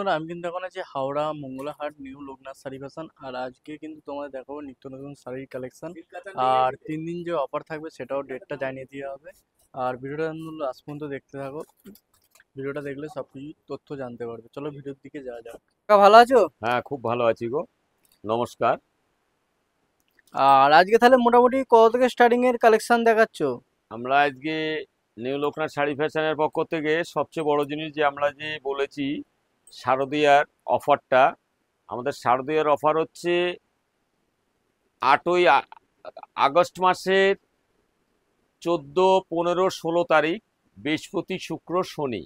বন্ধুরা, আমি কিন্তু এখন আছি হাওড়া মঙ্গলাহাট নিউ লোকনাথ শাড়ি ফ্যাশন। আর আজকে কিন্তু তোমাদের দেখাবো নিত্য নতুন শাড়ির কালেকশন। আর 3 দিন যে অফার থাকবে সেটাও ডেটটা জানিয়ে দেওয়া হবে। আর ভিডিওটা লাস্ট পর্যন্ত দেখতে থাকো। ভিডিওটা দেখলে সব কিছু তথ্য জানতে পারবে। চলো ভিডিওর দিকে যাওয়া যাক। ভালো আছো? হ্যাঁ, খুব ভালো আছি গো। নমস্কার। আর আজকে তাহলে মোটামুটি কত থেকে স্টার্টিং এর কালেকশন দেখাচ্ছো? আমরা আজকে নিউ লোকনাথ শাড়ি ফ্যাশনের পক্ষ থেকে সবচেয়ে বড় জিনিস যে আমরা যে বলেছি শারদীয়ার অফারটা। আমাদের শারদীয়ার অফার হচ্ছে 8ই আগস্ট মাসের 14, 15, 16 তারিখ, বৃহস্পতি, শুক্র, শনি।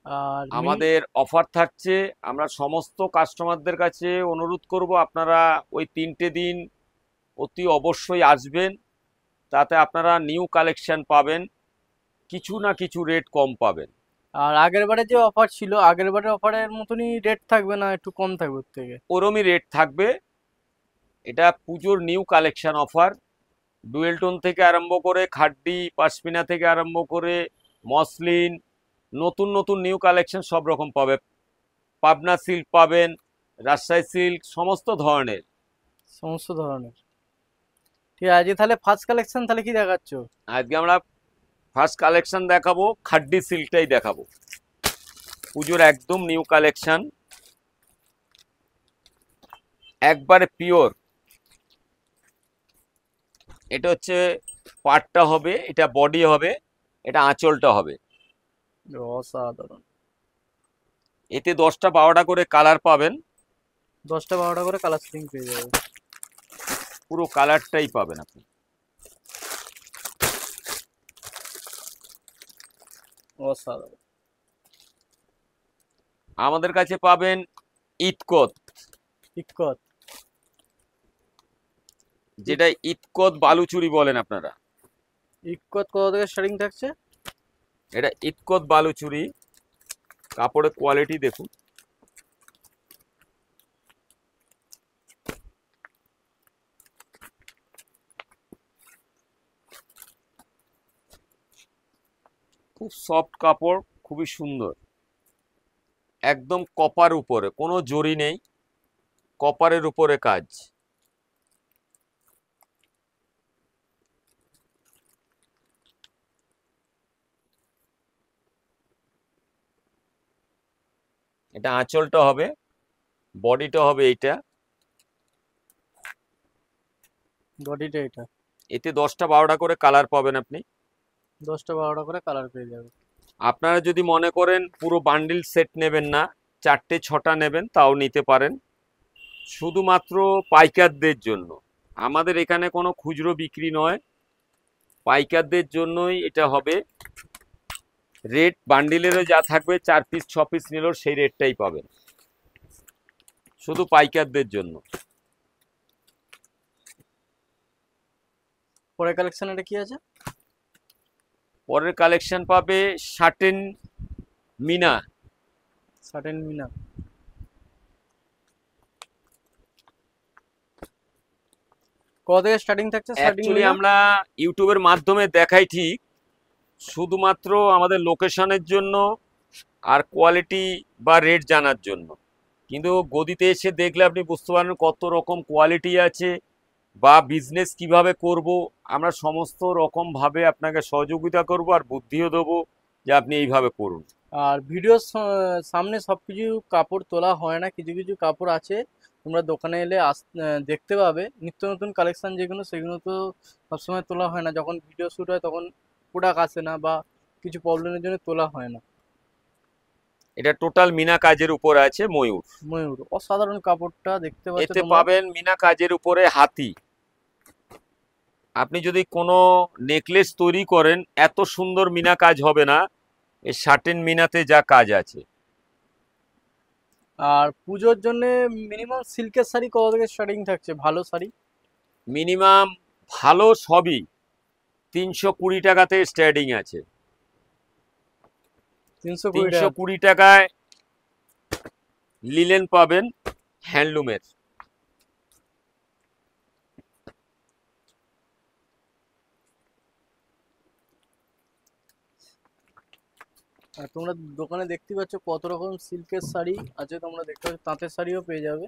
আর আমাদের অফার থাকছে। আমরা সমস্ত কাস্টমারদের কাছে অনুরোধ করব, আপনারা ওই 3টে দিন অতি অবশ্যই আসবেন। তাতে আপনারা নিউ কালেকশন পাবেন, কিছু না কিছু রেট কম পাবেন। আর আগের বারে যে অফার ছিল, আগের বারের অফারের মতনই রেট থাকবে না একটু কম থাকবে ওর থেকে? ওরমই রেট থাকবে। এটা পুজোর new collection offer. Dual tone থেকে আরম্ভ করে খাড্ডি পাশমিনা থেকে আরম্ভ করে মসলিন, নতুন নতুন নিউ কালেকশন সব রকম পাবে। পাবনা সিল্ক পাবেন, রাজশাহী সিল্ক, সমস্ত ধরনের। সমস্ত ধরনের। ঠিক আছে, আজকে তাহলে ফার্স্ট কালেকশন তাহলে কি দেখাচ্ছ? আজকে আমরা ফার্স্ট কালেকশন দেখাবো, খাড্ডি সিল্কটাই দেখাবো। পুজোর একদম নিউ কালেকশন, একবারে পিওর। এটা হচ্ছে পাটটা হবে, এটা বডি হবে, এটা আঁচলটা হবে। অসাধারণ। এতে 10টা 12টা করে কালার পাবেন। 10টা 12টা করে কালার সেটিং পেয়ে যাবে। পুরো কালারটাই পাবেন আপনি। অসাধারণ। আমাদের কাছে পাবেন ইতকত, ইক্কত। যেটা ইতকত বালুচুরি বলেন আপনারা। ইক্কত কত থেকে স্টার্টিং থাকছে? এটা ইতকত বালুচুরি। কাপড়ের কোয়ালিটি দেখুন। খুব সফট কাপড়, খুবই সুন্দর। একদম কপার উপরে, কোনো জরি নেই, কপারের উপরে কাজ। এটা আঁচলটা হবে, বডিটা হবে এইটা। বডিটা এটা। এতে 10টা 12টা করে কালার পাবেন আপনি। 10টা 12টা করে কালার পেয়ে যাবে। আপনারা যদি মনে করেন পুরো বান্ডিল সেট নেবেন না, 4টে 6টা নেবেন, তাও নিতে পারেন। শুধুমাত্র পাইকারদের জন্য। আমাদের এখানে কোনো খুচরো বিক্রি নয়, পাইকারদের জন্যই এটা হবে। রেট বান্ডিলেরও যা থাকবে, 4 পিস 6 পিস নিলেও সেই রেটটাই পাবেন, শুধু পাইকারদের জন্য। পরের কালেকশন এটা কি আছে? পরের কালেকশন পাবে শার্টেন মিনা। সাটেন মিনা। কত থেকে স্টার্টিং থাকছে স্টার্টিং অ্যাকচুয়ালি মিনা? আমরা ইউটিউবের মাধ্যমে দেখাই ঠিক, শুধুমাত্র আমাদের লোকেশনের জন্য আর কোয়ালিটি বা রেট জানার জন্য। কিন্তু গদিতে এসে দেখলে আপনি বুঝতে পারেন কত রকম কোয়ালিটি আছে, বা বিজনেস কিভাবে করব। আমরা সমস্ত রকমভাবে আপনাকে সহযোগিতা করব, আর বুদ্ধিও দেবো যে আপনি এইভাবে করুন। আর ভিডিওর সামনে সবকিছু কাপড় তোলা হয় না, কিছু কিছু কাপড় আছে তোমরা দোকানে এলে দেখতে পাবে। নিত্য নতুন কালেকশন যেগুলো সেগুলো তো সবসময় তোলা হয় না, যখন ভিডিও শ্যুট হয় তখন প্রোডাক্ট আসে না বা কিছু প্রবলেমের জন্য তোলা হয় না। এটা টোটাল মিনা কাজের উপর আছে, ময়ূর। ময়ূর। অসাধারণ কাপড়টা দেখতে পাচ্ছ এতে তোমরা। পাবেন মিনা কাজের উপরে হাতি। আপনি যদি কোনো নেকলেস তৈরি করেন, এত সুন্দর মিনা কাজ হবে না এই শার্টেন মিনাতে যা কাজ আছে। আর পুজোর জন্য মিনিমাম সিল্কের শাড়ি কত থেকে স্টার্টিং থাকছে, ভালো শাড়ি? মিনিমাম ভালো সবই 320 টাকাতে স্টার্টিং আছে। 320 টাকা। 320 টাকায় লিলেন পাবেন, হ্যান্ডলুমের। আর তোমরা দোকানে দেখতে পাচ্ছ কত রকম সিল্কের শাড়ি আছে, তোমরা দেখতে পাচ্ছ তাঁতের শাড়িও পেয়ে যাবে।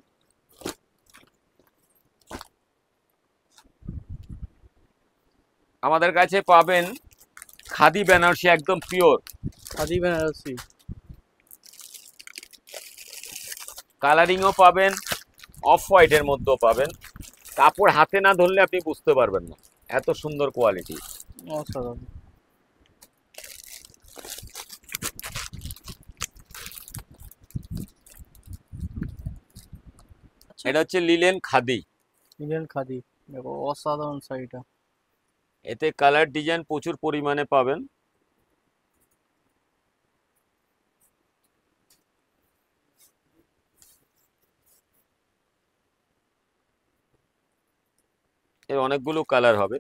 আমাদের কাছে পাবেন খাদি বেনারসি, একদম পিওর খাদি বেনারসি। কালারিংও পাবেন, অফ হোয়াইটের মধ্যেও পাবেন। কাপড় হাতে না ধরলে আপনি বুঝতে পারবেন না, এত সুন্দর কোয়ালিটি। অসাধারণ। আচ্ছা, এটা হচ্ছে লিলেন খাদি। ইন্ডিয়ান খাদি, দেখো অসাধারণ শাড়িটা। এতে কালার ডিজাইন প্রচুর পরিমাণে পাবেন। এর অনেকগুলো কালার হবে।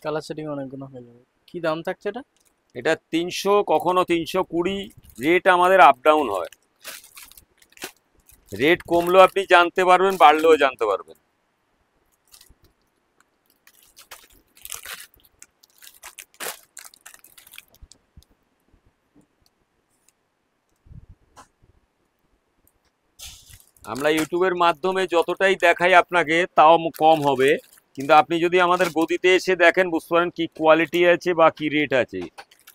কালার সেটিং অনেকগুলো হয়ে যাবে। কি দাম থাকছে এটা? এটা 300, কখনো 320। রেট আমাদের আপ ডাউন হয়, রেট কমলেও আপনি জানতে পারবেন, বাড়লেও জানতে পারবেন। আমরা ইউটিউবের মাধ্যমে যতটাই দেখাই আপনাকে তাও কম হবে, কিন্তু আপনি যদি আমাদের গদিতে এসে দেখেন বুঝতে পারেন কি কোয়ালিটি আছে বা কি রেট আছে।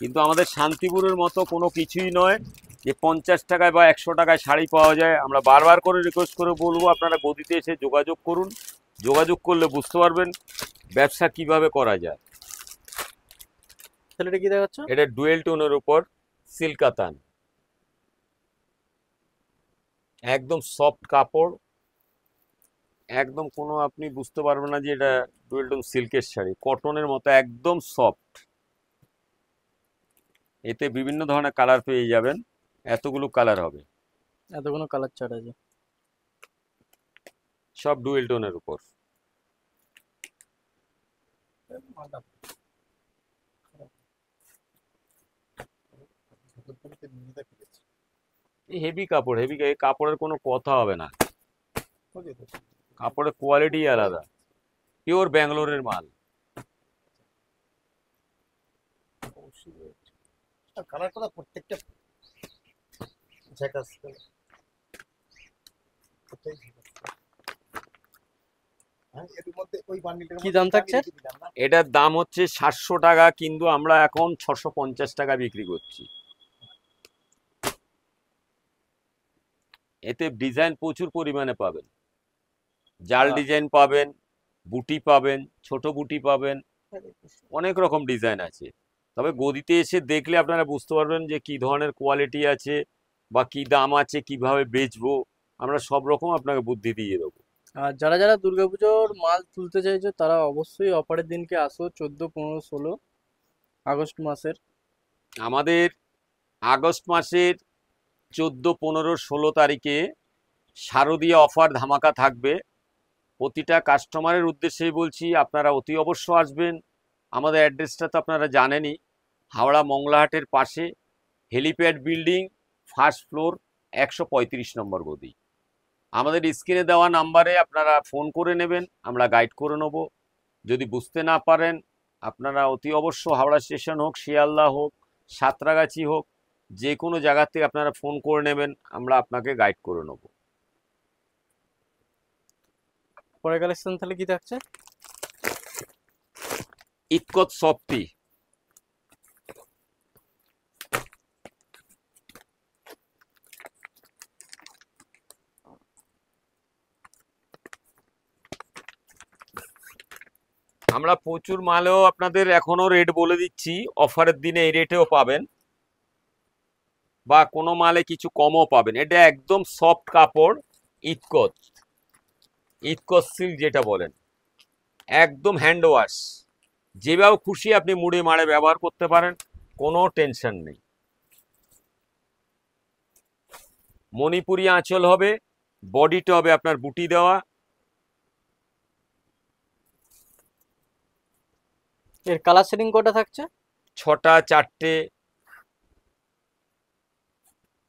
কিন্তু আমাদের শান্তিপুরের মতো কোনো কিছুই নয় যে 50 টাকায় বা 100 টাকায় শাড়ি পাওয়া যায়। আমরা বারবার করে রিকোয়েস্ট করে বলবো আপনারা গদিতে এসে যোগাযোগ করুন, যোগাযোগ করলে বুঝতে পারবেন ব্যবসা কিভাবে করা যায়। তাহলে এটা কি দেখাচ্ছ? এটা ডুয়েল টোনের উপর সিল্ক কাতান, একদম সফট কাপড়, একদম কোনো আপনি বুঝতে পারবেন না যে এটা ডুয়েল টোন সিল্কের শাড়ি, কটনের মতো একদম সফট। এতে বিভিন্ন ধরনের কালার পেয়ে যাবেন, এতগুলো কালার হবে, এতগুলো কালার চার্ট আছে। সব ডুয়েল টোনের উপর। হেভি কাপড়, হেভি কাপড়ের কোনো কথা হবে না, কাপড়ের কোয়ালিটি আলাদা, পিওর ব্যাঙ্গালোরের মাল। কালারটা প্রত্যেকটা ঝাকাস। কি দাম থাকছে? এটার দাম হচ্ছে 700 টাকা, কিন্তু আমরা এখন 650 টাকা বিক্রি করছি। এতে ডিজাইন প্রচুর পরিমাণে পাবেন, জাল ডিজাইন পাবেন, বুটি পাবেন, ছোট বুটি পাবেন, অনেক রকম ডিজাইন আছে। তবে গদিতে এসে দেখলে আপনারা বুঝতে পারবেন যে কি ধরনের কোয়ালিটি আছে বা কি দাম আছে, কিভাবে বেচবো। আমরা সব রকম আপনাকে বুদ্ধি দিয়ে দেবো। আর যারা যারা দুর্গাপুজোর মাল তুলতে চাইছো তারা অবশ্যই অফারের দিনকে আসো, 14, 15, 16 আগস্ট মাসের। আমাদের আগস্ট মাসের 14, 15, 16 তারিখে শারদীয় অফার ধামাকা থাকবে। প্রতিটা কাস্টমারের উদ্দেশ্যেই বলছি, আপনারা অতি অবশ্য আসবেন। আমাদের অ্যাড্রেসটা তো আপনারা জানেনই, হাওড়া মংলাহাটের পাশে, হেলিপ্যাড বিল্ডিং, ফার্স্ট ফ্লোর, 135 নম্বর গদি। আমাদের স্ক্রিনে দেওয়া নাম্বারে আপনারা ফোন করে নেবেন, আমরা গাইড করে নেব। যদি বুঝতে না পারেন আপনারা অতি অবশ্য হাওড়া স্টেশন হোক, শিয়ালদা হোক, সাঁতরাগাছি হোক, যে কোনো জায়গা থেকে আপনারা ফোন করে নেবেন, আমরা আপনাকে গাইড করে নেব। পরের কালেকশন তাহলে কি থাকছে? ইতকত সফটি, আমরা প্রচুর মালেও আপনাদের এখনো রেট বলে দিচ্ছি, অফারের দিনে এই রেটেও পাবেন বা কোনো মালে কিছু কমও পাবেন। এটা একদম সফট কাপড়, ইতকত, ইতকত সিল্ক যেটা বলেন, একদম হ্যান্ড ওয়াশ, যেভাবে খুশি আপনি মুড়ে মাড়ে ব্যবহার করতে পারেন, কোনো টেনশন নেই। মণিপুরি আঁচল হবে, বডিটা হবে আপনার বুটি দেওয়া। এর কালার সেটিং কটা থাকছে? 6টা, 4টে,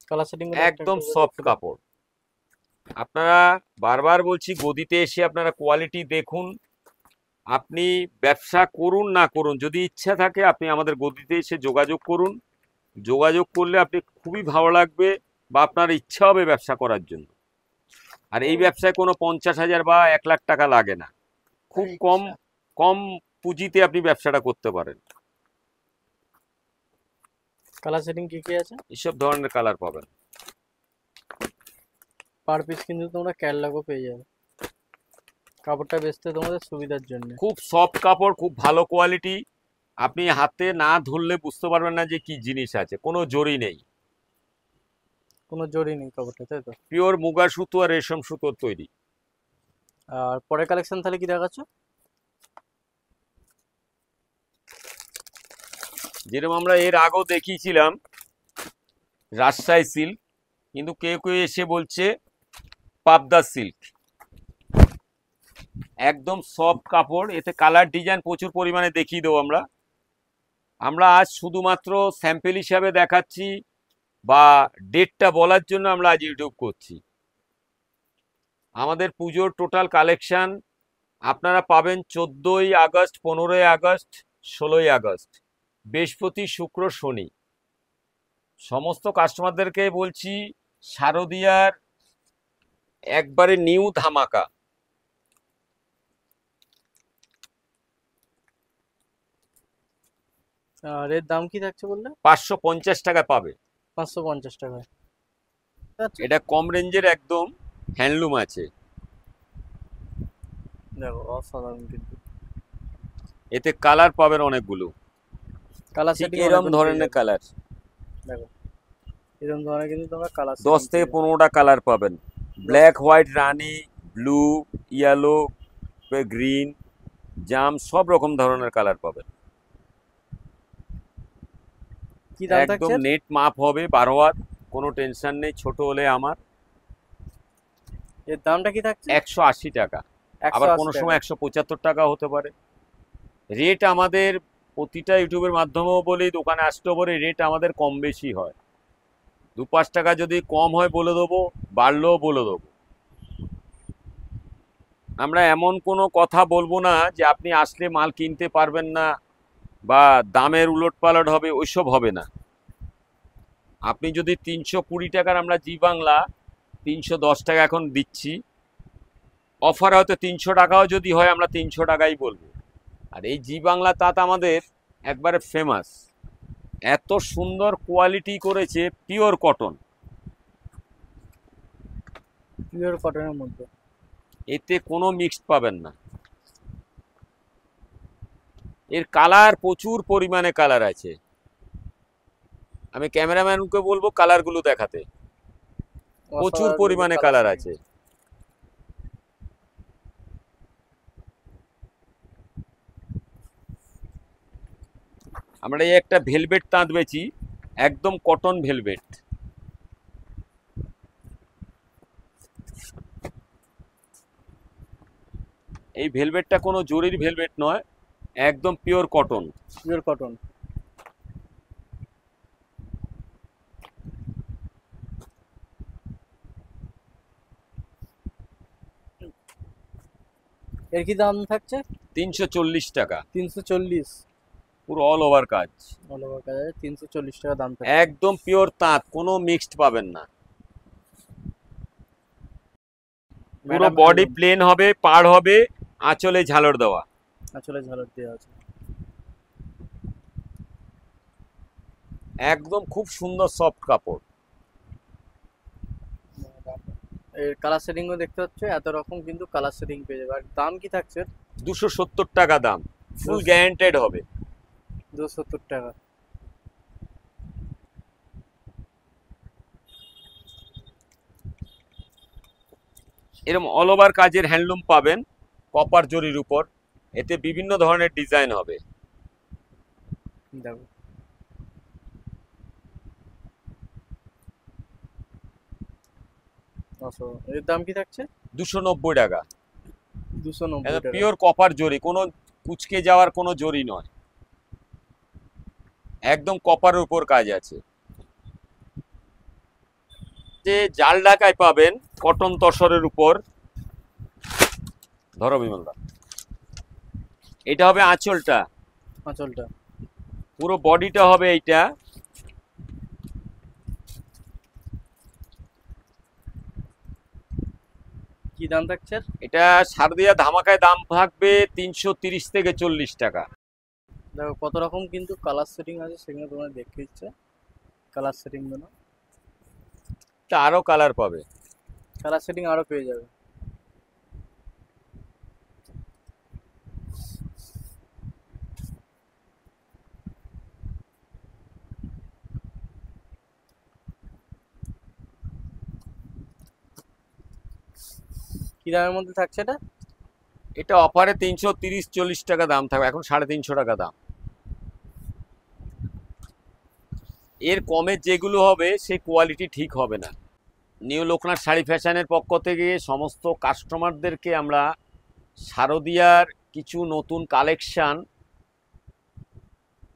কালার সেটিং একদম সফট কাপড়। আপনারা বারবার বলছি গদিতে এসে আপনারা কোয়ালিটি দেখুন। আপনি ব্যবসা করুন না করুন, যদি ইচ্ছা থাকে আপনি আমাদের গদিতে এসে যোগাযোগ করুন। যোগাযোগ করলে আপনি খুবই ভালো লাগবে বা আপনার ইচ্ছা হবে ব্যবসা করার জন্য। আর এই ব্যবসায় কোনো 50,000 বা 1 লাখ টাকা লাগে না, খুব কম কম পুঁজিতে আপনি ব্যবসাটা করতে পারেন। কালার সেটিং কি কি আছে? এসব ধরনের কালার পাবেন। পার পিস কিন্তু তোমরা ক্যাটালগও পেয়ে যাবে, কাপড়টা বেচতে তোমাদের সুবিধার জন্য। খুব সফট কাপড়, খুব ভালো কোয়ালিটি। আপনি হাতে না ধরলে বুঝতে পারবেন না যে কি জিনিস আছে, কোনো জরি নেই, কোনো জরি নেই কাপড়টা, তাই তো? পিওর মুগা সুতো আর রেশম সুতোর তৈরি। আর পরের কালেকশন তাহলে কি দেখাচ্ছ? যেরকম আমরা এর আগেও দেখিয়েছিলাম রাজশাহী সিল্ক, কিন্তু কেউ কেউ এসে বলছে পাবদা সিল্ক। একদম সফট কাপড়, এতে কালার ডিজাইন প্রচুর পরিমাণে দেখিয়ে দেবো আমরা। আমরা আজ শুধুমাত্র স্যাম্পেল হিসাবে দেখাচ্ছি বা ডেটটা বলার জন্য আমরা আজ ইউটিউব করছি। আমাদের পুজোর টোটাল কালেকশন আপনারা পাবেন 14ই আগস্ট, 15ই আগস্ট, 16ই আগস্ট, বৃহস্পতি, শুক্র, শনি। সমস্ত কাস্টমারদেরকে বলছি শারদিয়ার একবারে নিউ ধামাকা। আর এর দাম কি থাকছে বললে? 550 টাকা পাবে। 550 টাকায়। এটা কম রেঞ্জের একদম হ্যান্ডলুম আছে। দেখো অসাধারণ কিন্তু। এতে কালার পাবেন অনেকগুলো, কালার ঠিক সেটিং এরকম ধরনের কালার। দেখো এরকম ধরনের কিন্তু তোমরা কালার 10 থেকে 15টা কালার পাবেন। ব্ল্যাক, হোয়াইট, রানি, ব্লু, ইয়েলো, গ্রিন, জাম, সব রকম ধরনের কালার পাবেন। কি দাম একদম থাকছে? নেট মাপ হবে 12 হাত, কোনো টেনশন নেই। ছোট হলে আমার। এর দামটা কি থাকছে? 180 টাকা, আবার 180 কোনো টাকা। সময় 175 টাকা হতে পারে। রেট আমাদের প্রতিটা ইউটিউবের মাধ্যমেও বলি, দোকানে আসতে পরে রেট আমাদের কম বেশি হয়। 2-5 টাকা যদি কম হয় বলে দেবো, বাড়লেও বলে দেবো। আমরা এমন কোনো কথা বলবো না যে আপনি আসলে মাল কিনতে পারবেন না বা দামের উলটপালট হবে, ওইসব হবে না। আপনি যদি 320 টাকার আমরা জি বাংলা 310 টাকা এখন দিচ্ছি, অফার হয়তো 300 টাকাও যদি হয় আমরা 300 টাকাই বলবো। আর এই জি বাংলা তাঁত আমাদের একবারে ফেমাস, এত সুন্দর কোয়ালিটি করেছে, পিওর কটন। পিওর কটনের মধ্যে। এতে কোনো মিক্সড পাবেন না। এর কালার প্রচুর পরিমাণে কালার আছে। আমি ক্যামেরাম্যানকে বলবো কালারগুলো দেখাতে, প্রচুর অসাধারণ পরিমাণে colour কালার setting। আছে। আমরা এই একটা ভেলভেট তাঁত বেচি, একদম কটন ভেলভেট। এই ভেলভেটটা কোনো জরির ভেলভেট নয়, একদম পিওর কটন। Pure cotton. এর কি দাম থাকছে? 340 টাকা, 340। পুরো অল ওভার কাজ। অল ওভার কাজ 340 টাকা দাম থাকছে। একদম পিওর তাঁত, কোনো মিক্সড পাবেন না। পুরো বডি প্লেন হবে, পাড় হবে, আঁচলে ঝালর দেওয়া। আঁচলে ঝালর দেওয়া আছে। একদম খুব সুন্দর সফট কাপড়। এর কালার সেটিংও দেখতে পাচ্ছ, এত রকম কিন্তু কালার সেটিং পেয়ে যাবে। আর দাম কি থাকছে? 270 টাকা দাম, ফুল গ্যারান্টেড হবে। 270 টাকা। এরকম অল ওভার কাজের হ্যান্ডলুম পাবেন কপার জরির উপর, এতে বিভিন্ন ধরনের ডিজাইন হবে। দেখো এর দাম কি থাকছে? 290 টাকা। 290 টাকা। পিওর কপার জরি, কোনো কুচকে যাওয়ার কোনো জরি নয়, একদম কপারের উপর কাজ আছে। যে জাল ঢাকায় পাবেন কটন তসরের উপর। ধরো বিমলদা, এটা হবে আঁচলটা, আঁচলটা। পুরো বডিটা হবে এইটা। কি দাম থাকছে? এটা শারদিয়া ধামাকায় দাম থাকবে 330 থেকে 40 টাকা। দেখো কত রকম কিন্তু কালার সেটিং আছে, সেগুলো তোমরা দেখতে ইচ্ছে কালার সেটিং গুলো, তা আরো কালার পাবে। কালার সেটিং আরো পেয়ে যাবে। কি দামের মধ্যে থাকছে এটা? এটা অফারে 330-40 টাকা দাম থাকবে, এখন 350 টাকা দাম। এর কমে যেগুলো হবে সেই কোয়ালিটি ঠিক হবে না। নিউ লোকনাথ শাড়ি ফ্যাশনের পক্ষ থেকে সমস্ত কাস্টমারদেরকে আমরা শারদিয়ার কিছু নতুন কালেকশান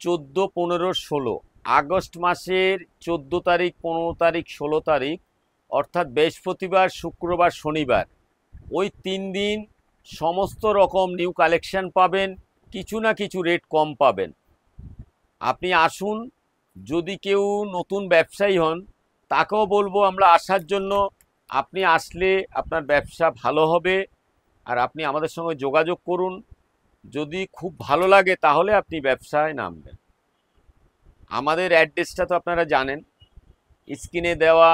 14, 15, 16 আগস্ট মাসের 14 তারিখ, 15 তারিখ, 16 তারিখ, অর্থাৎ বৃহস্পতিবার, শুক্রবার, শনিবার, ওই 3 দিন সমস্ত রকম নিউ কালেকশান পাবেন, কিছু না কিছু রেট কম পাবেন। আপনি আসুন। যদি কেউ নতুন ব্যবসায়ী হন তাকেও বলবো আমরা আসার জন্য। আপনি আসলে আপনার ব্যবসা ভালো হবে, আর আপনি আমাদের সঙ্গে যোগাযোগ করুন। যদি খুব ভালো লাগে তাহলে আপনি ব্যবসায় নামবেন। আমাদের অ্যাড্রেসটা তো আপনারা জানেন, স্ক্রিনে দেওয়া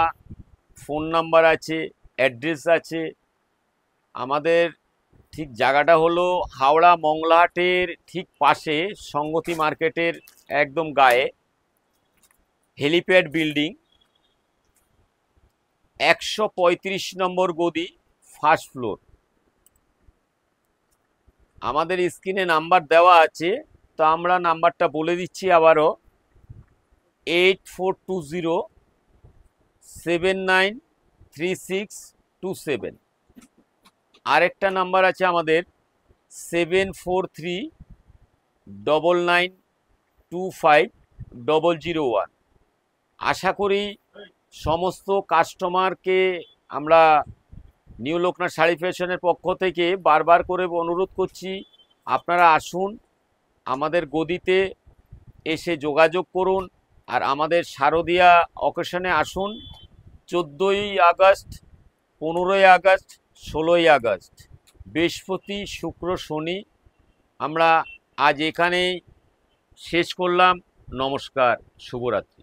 ফোন নাম্বার আছে, অ্যাড্রেস আছে। আমাদের ঠিক জায়গাটা হলো হাওড়া মংলাহাটের ঠিক পাশে, সংগতি মার্কেটের একদম গায়ে, হেলিপ্যাড বিল্ডিং, 135 নম্বর গদি, ফার্স্ট ফ্লোর। আমাদের স্ক্রিনে নাম্বার দেওয়া আছে, তো আমরা নাম্বারটা বলে দিচ্ছি আবারও, 8420793627। আরেকটা নাম্বার আছে আমাদের 7439925001। আশা করি সমস্ত কাস্টমারকে আমরা নিউ লোকনাথ শাড়ি ফ্যাশনের পক্ষ থেকে বারবার করে অনুরোধ করছি, আপনারা আসুন, আমাদের গদিতে এসে যোগাযোগ করুন। আর আমাদের শারদিয়া অকেশনে আসুন 14ই আগস্ট, 15ই আগস্ট, 16ই আগস্ট, বৃহস্পতি, শুক্র, শনি। আমরা আজ এখানেই শেষ করলাম। নমস্কার, শুভরাত্রি।